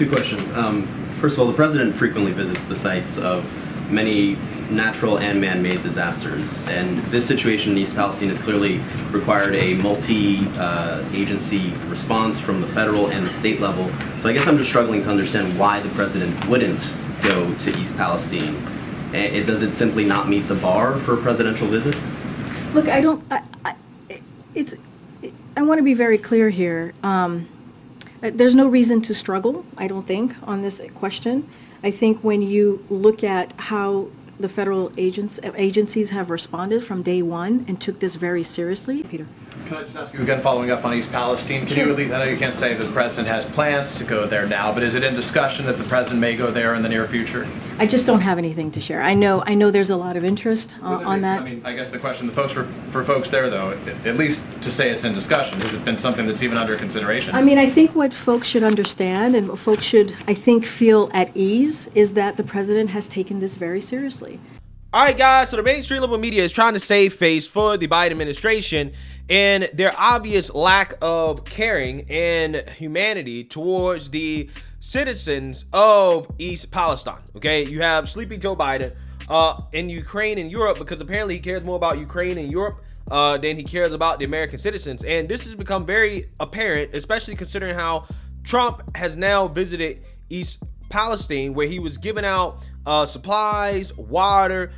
Two questions. First of all, the president frequently visits the sites of many natural and man-made disasters, and this situation in East Palestine has clearly required a multi-agency response from the federal and the state level. So I guess I'm just struggling to understand why the president wouldn't go to East Palestine. Does it simply not meet the bar for a presidential visit? Look, I want to be very clear here. There's no reason to struggle, I don't think, on this question. I think when you look at how the federal agencies have responded from day one and took this very seriously. Peter. Can I just ask you again, following up on East Palestine, can you at least, I know you can't say that the president has plans to go there now, but is it in discussion that the president may go there in the near future? I just don't have anything to share. I know there's a lot of interest on that. I mean, I guess the question for folks there, though, at least to say it's in discussion, has it been something that's even under consideration? I mean, I think what folks should understand and what folks should, I think, feel at ease is that the president has taken this very seriously. All right, guys, so the mainstream liberal media is trying to save face for the Biden administration and their obvious lack of caring and humanity towards the citizens of East Palestine. Okay, you have sleepy Joe Biden in Ukraine and Europe, because apparently he cares more about Ukraine and Europe than he cares about the American citizens. And this has become very apparent, especially considering how Trump has now visited East Palestine, where he was giving out supplies, water,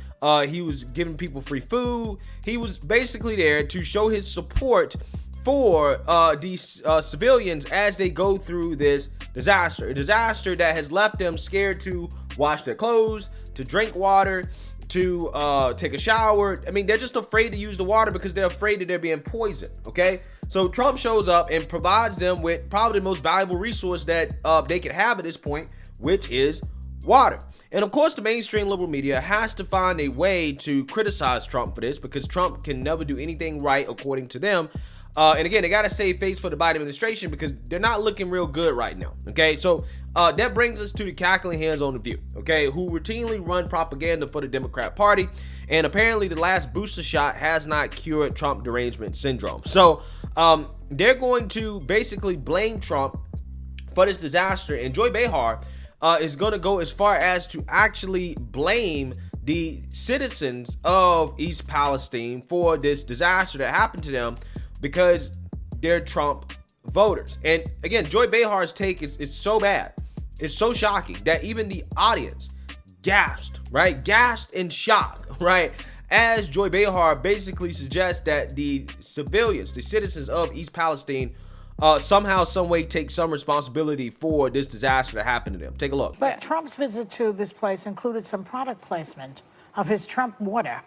he was giving people free food. He was basically there to show his support for these civilians as they go through this disaster. A disaster that has left them scared to wash their clothes, to drink water, to take a shower. I mean, they're just afraid to use the water because they're afraid that they're being poisoned, okay? So Trump shows up and provides them with probably the most valuable resource that they could have at this point, which is water. And of course, the mainstream liberal media has to find a way to criticize Trump for this, because Trump can never do anything right according to them. And again, they got to save face for the Biden administration because they're not looking real good right now. Okay, so that brings us to the cackling hands on the View, okay, who routinely run propaganda for the Democrat Party. And apparently the last booster shot has not cured Trump derangement syndrome. So they're going to basically blame Trump for this disaster. And Joy Behar is going to go as far as to actually blame the citizens of East Palestine for this disaster that happened to them because they're Trump voters. And again, Joy Behar's take is so bad, it's so shocking that even the audience gasped, right? Gasped in shock, right? As Joy Behar basically suggests that the civilians, the citizens of East Palestine, somehow, some way take some responsibility for this disaster that happened to them. Take a look. But Trump's visit to this place included some product placement of his Trump water.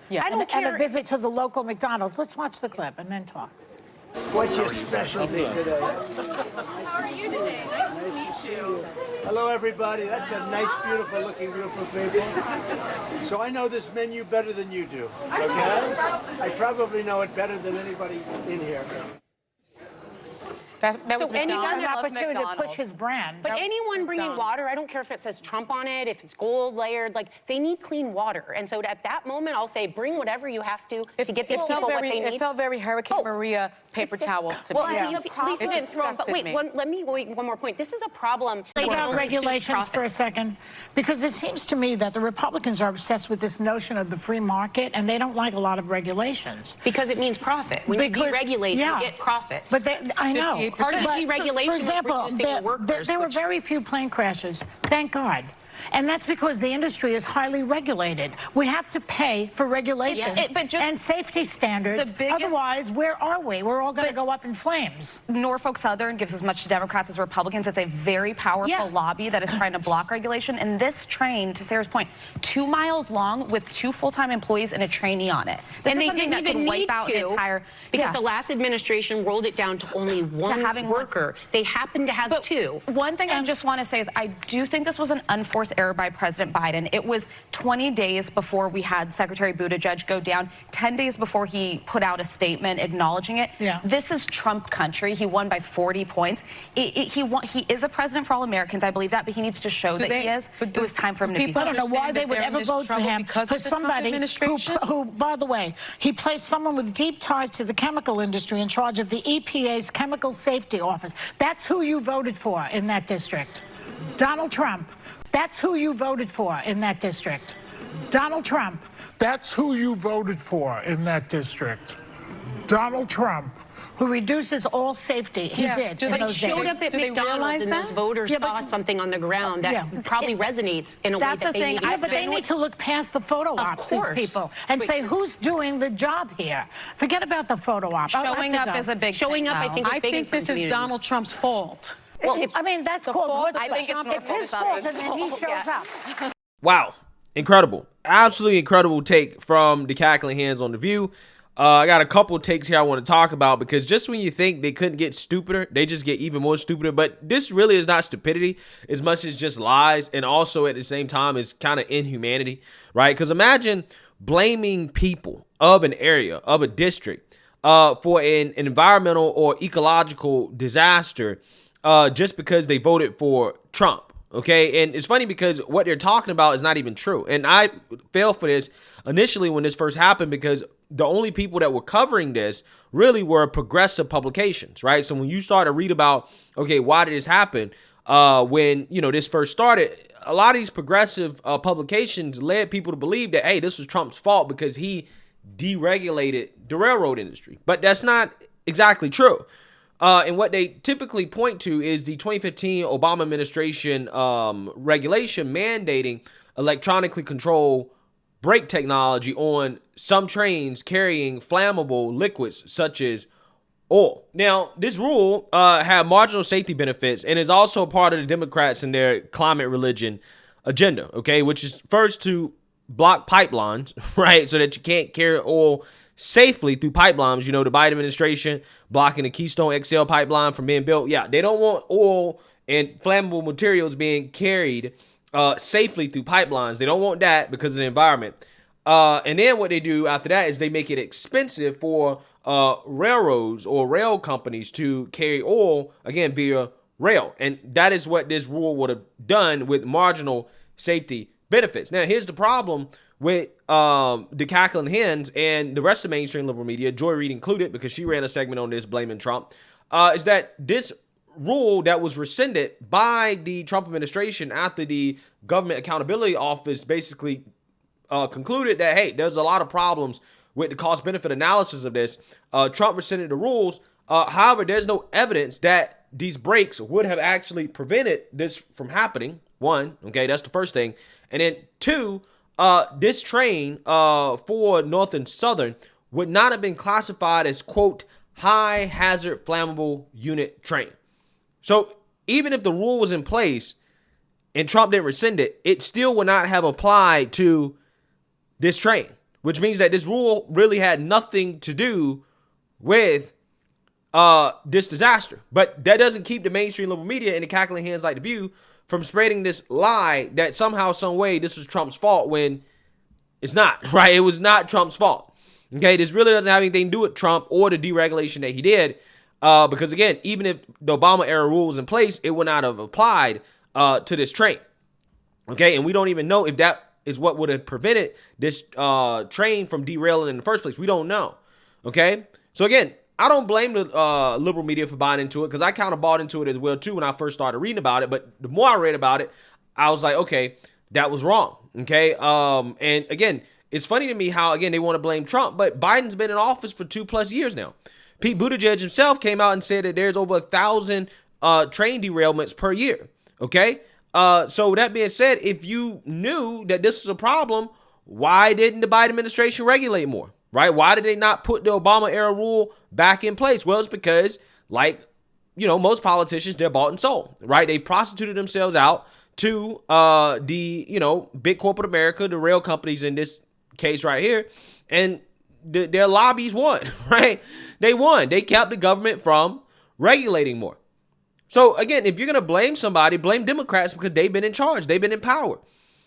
Yeah. And a visit to the local McDonald's. Let's watch the clip and then talk. What's your specialty today? How are you today? Nice to meet you. Hello, everybody. That's a nice, beautiful looking group of people. So I know this menu better than you do, okay? I probably know it better than anybody in here. That was and he does an opportunity to push his brand. But anyone bringing water, I don't care if it says Trump on it, if it's gold layered, like they need clean water. And so at that moment, I'll say, bring whatever you have to get these people what they need. It felt very Hurricane Maria paper towels to me. Well, Lisa didn't throw them. But wait, let me wait one more point. This is a problem. About regulations for a second, because it seems to me that the Republicans are obsessed with this notion of the free market, and they don't like a lot of regulations. Because it means profit. When you deregulate, you get profit. But I know. Part of the deregulation, for example, was reducing the workers. There were very few plane crashes, thank God. And that's because the industry is highly regulated. We have to pay for regulations and safety standards. Otherwise, where are we? We're all going to go up in flames. Norfolk Southern gives as much to Democrats as Republicans. It's a very powerful lobby that is trying to block regulation. And this train, to Sarah's point, 2 miles long with 2 full-time employees and a trainee on it. And they didn't even need to, because the last administration rolled it down to only one worker. They happened to have 2. One thing I just want to say is I do think this was an unforced error by President Biden. It was 20 days before we had Secretary Buttigieg go down, 10 days before he put out a statement acknowledging it. This is Trump country. He won by 40 points. He is a president for all Americans. I believe that, but he needs to show that he is. It was time for him to be. I don't know why they would ever vote for him, for somebody who, by the way, he placed someone with deep ties to the chemical industry in charge of the EPA's Chemical Safety Office. That's who you voted for in that district. Donald Trump. That's who you voted for in that district. Donald Trump. That's who you voted for in that district. Donald Trump. Who reduces all safety. He did in those days. Showed up at McDonald's and those voters saw something on the ground that probably resonates in a way that they need. But they need to look past the photo ops, these people, and say, who's doing the job here? Forget about the photo op. Showing up is a big Showing up, I think, is big in some this is Donald Trump's fault. Well, I mean, that's called I think it's his fault, and then he shows up. Wow. Incredible. Absolutely incredible take from the Cackling Hands on The View. I got a couple takes here I want to talk about, because just when you think they couldn't get stupider, they just get even more stupider. But this really is not stupidity as much as just lies, and also at the same time is kind of inhumanity, right? Because imagine blaming people of an area, of a district, for an environmental or ecological disaster just because they voted for Trump. Okay, and it's funny because what they're talking about is not even true. And I fell for this initially when this first happened, because the only people that were covering this really were progressive publications, right? So when you start to read about, okay, why did this happen? When, this first started, a lot of these progressive publications led people to believe that, hey, this was Trump's fault because he deregulated the railroad industry. But that's not exactly true. And what they typically point to is the 2015 Obama administration regulation mandating electronically controlled brake technology on some trains carrying flammable liquids such as oil. Now, this rule had marginal safety benefits and is also part of the Democrats and their climate religion agenda, okay, which is first to block pipelines, right, so that you can't carry oil safely through pipelines. The Biden administration blocking the Keystone XL pipeline from being built. Yeah, they don't want oil and flammable materials being carried safely through pipelines. They don't want that because of the environment. And then what they do after that is they make it expensive for railroads or rail companies to carry oil, again, via rail. And that is what this rule would have done with marginal safety benefits. Now, here's the problem with the Cackling Hens and the rest of mainstream liberal media, Joy Reid included, because she ran a segment on this blaming Trump, is that this rule that was rescinded by the Trump administration after the Government Accountability Office basically concluded that, hey, there's a lot of problems with the cost-benefit analysis of this. Trump rescinded the rules. However, there's no evidence that these breaks would have actually prevented this from happening. One, okay, that's the first thing. And then two, this train for Northern Southern would not have been classified as, quote, high hazard flammable unit train. So even if the rule was in place and Trump didn't rescind it, it still would not have applied to this train, which means that this rule really had nothing to do with this disaster. But that doesn't keep the mainstream liberal media and the Cackling Hands like The View from spreading this lie that somehow, some way, this was Trump's fault when it's not, right? It was not Trump's fault. Okay, this really doesn't have anything to do with Trump or the deregulation that he did. Because again, even if the Obama era rule was in place, it would not have applied to this train. Okay, and we don't even know if that is what would have prevented this train from derailing in the first place. We don't know. Okay, so again, I don't blame the liberal media for buying into it, because I kind of bought into it as well too when I first started reading about it. But the more I read about it, I was like, okay, that was wrong. Okay, and again, it's funny to me how, again, they want to blame Trump, but Biden's been in office for 2+ years now. Pete Buttigieg himself came out and said that there's over 1,000 train derailments per year. Okay, so that being said, if you knew that this was a problem, why didn't the Biden administration regulate more? Right? Why did they not put the Obama era rule back in place? Well, it's because, like, most politicians, they're bought and sold, right? They prostituted themselves out to the, big corporate America, the rail companies in this case right here, and their lobbies won, right? They won. They kept the government from regulating more. So again, if you're going to blame somebody, blame Democrats, because they've been in charge. They've been in power.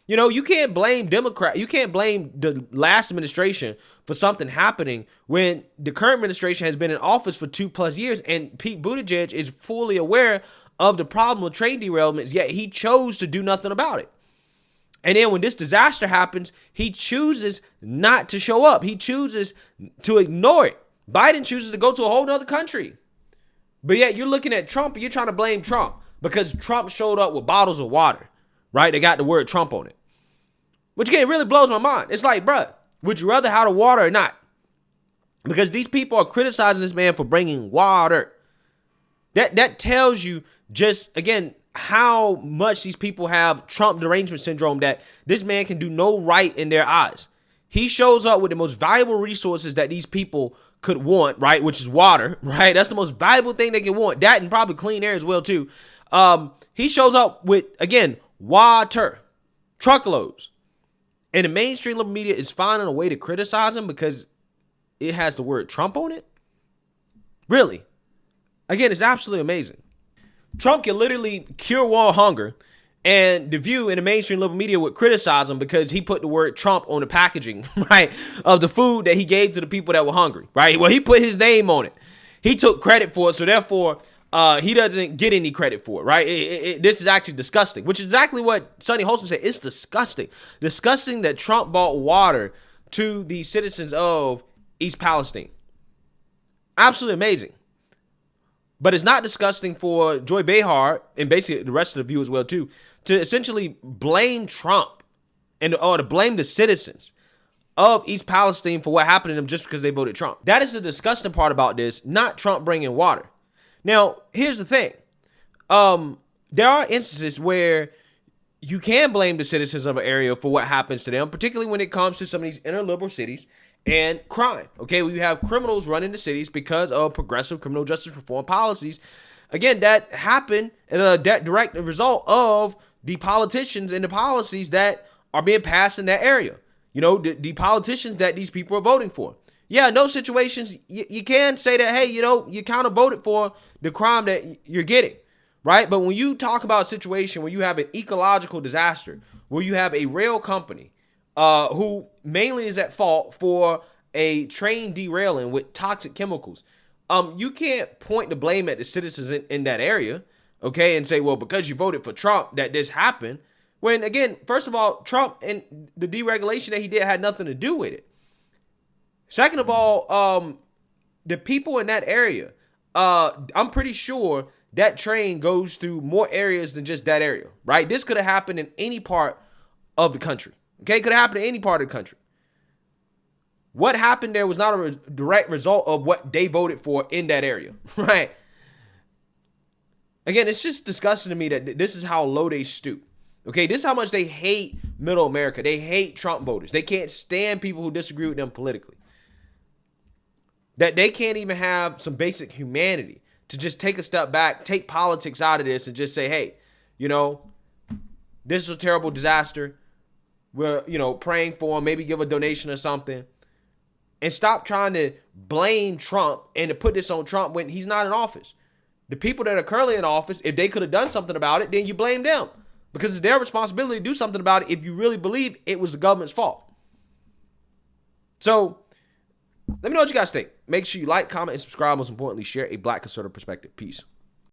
You can't blame You can't blame the last administration for something happening when the current administration has been in office for 2+ years, and Pete Buttigieg is fully aware of the problem with train derailments, yet he chose to do nothing about it. And then when this disaster happens, he chooses not to show up. He chooses to ignore it. Biden chooses to go to a whole nother country. But yet you're looking at Trump and you're trying to blame Trump. because Trump showed up with bottles of water, right? They got the word Trump on it. Which again really blows my mind. It's like, bruh, would you rather have the water or not? Because these people are criticizing this man for bringing water. That tells you just, again, how much these people have Trump derangement syndrome, that this man can do no right in their eyes. He shows up with the most valuable resources that these people could want, right? Which is water, right? That's the most valuable thing they can want. That and probably clean air as well, too. He shows up with, again, water, truckloads. And the mainstream liberal media is finding a way to criticize him because it has the word Trump on it? Really? Again, it's absolutely amazing. Trump can literally cure world hunger, and The View and the mainstream liberal media would criticize him because he put the word Trump on the packaging, right, of the food that he gave to the people that were hungry, right? Well, he put his name on it. He took credit for it, so therefore he doesn't get any credit for it, right? This is actually disgusting, which is exactly what Sonny Holston said. It's disgusting. Disgusting that Trump bought water to the citizens of East Palestine. Absolutely amazing. But it's not disgusting for Joy Behar and basically the rest of the View as well too, to essentially blame Trump or to blame the citizens of East Palestine for what happened to them just because they voted Trump. That is the disgusting part about this, not Trump bringing water. Now, here's the thing. There are instances where you can blame the citizens of an area for what happens to them, particularly when it comes to some of these inner liberal cities and crime. Okay, we have criminals running the cities because of progressive criminal justice reform policies. Again, that happened in a direct result of the politicians and the policies that are being passed in that area. You know, the politicians that these people are voting for. Yeah, in those situations, you can say that, hey, you know, you kind of voted for the crime that you're getting, right? But when you talk about a situation where you have an ecological disaster, where you have a rail company who mainly is at fault for a train derailing with toxic chemicals, you can't point the blame at the citizens in that area, okay, and say, well, because you voted for Trump that this happened. When, again, first of all, Trump and the deregulation that he did had nothing to do with it. Second of all, the people in that area, I'm pretty sure that train goes through more areas than just that area, right? This could have happened in any part of the country, okay? Could have happened in any part of the country. What happened there was not a direct result of what they voted for in that area, right? Again, it's just disgusting to me that this is how low they stoop. Okay, this is how much they hate middle America. They hate Trump voters. They can't stand people who disagree with them politically. That they can't even have some basic humanity to just take a step back, take politics out of this and just say, hey, you know, this is a terrible disaster. We're, you know, praying for him, maybe give a donation or something. And stop trying to blame Trump and to put this on Trump when he's not in office. The people that are currently in office, if they could have done something about it, then you blame them. Because it's their responsibility to do something about it if you really believe it was the government's fault. So, let me know what you guys think. Make sure you like, comment, and subscribe. Most importantly, share a Black conservative perspective. Peace.